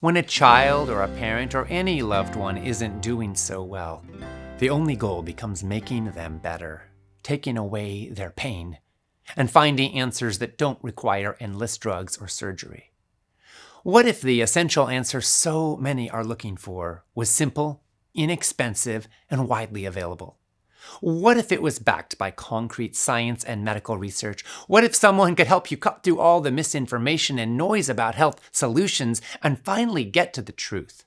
When a child or a parent or any loved one isn't doing so well, the only goal becomes making them better, taking away their pain, and finding answers that don't require endless drugs or surgery. What if the essential answer so many are looking for was simple, inexpensive, and widely available? What if it was backed by concrete science and medical research? What if someone could help you cut through all the misinformation and noise about health solutions and finally get to the truth?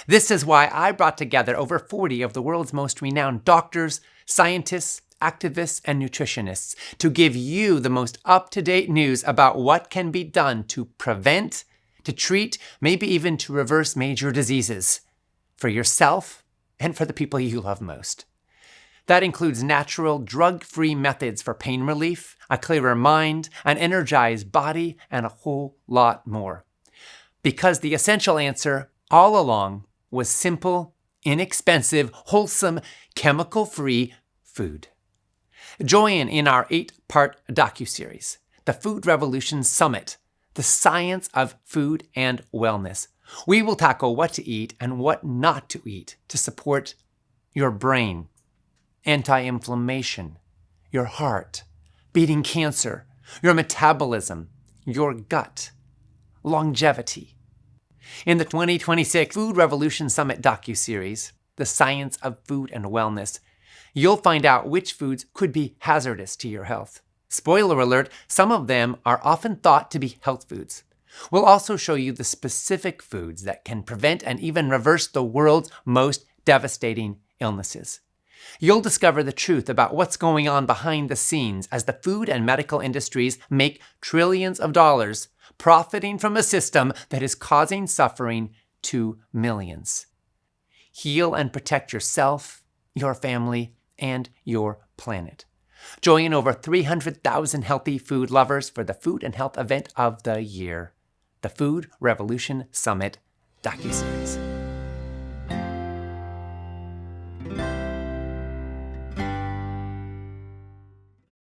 This is why I brought together over 40 of the world's most renowned doctors, scientists, activists, and nutritionists to give you the most up-to-date news about what can be done to prevent, to treat, maybe even to reverse major diseases for yourself and for the people you love most. That includes natural, drug-free methods for pain relief, a clearer mind, an energized body, and a whole lot more. Because the essential answer all along was simple, inexpensive, wholesome, chemical-free food. Join in our 8-part docuseries, the Food Revolution Summit, the science of food and wellness. We will tackle what to eat and what not to eat to support your brain, anti-inflammation, your heart, beating cancer, your metabolism, your gut, longevity. In the 2026 Food Revolution Summit Docuseries, The Science of Food and Wellness, you'll find out which foods could be hazardous to your health. Spoiler alert, some of them are often thought to be health foods. We'll also show you the specific foods that can prevent and even reverse the world's most devastating illnesses. You'll discover the truth about what's going on behind the scenes as the food and medical industries make trillions of dollars profiting from a system that is causing suffering to millions. Heal and protect yourself, your family, and your planet. Join over 300,000 healthy food lovers for the food and health event of the year, the Food Revolution Summit Docuseries.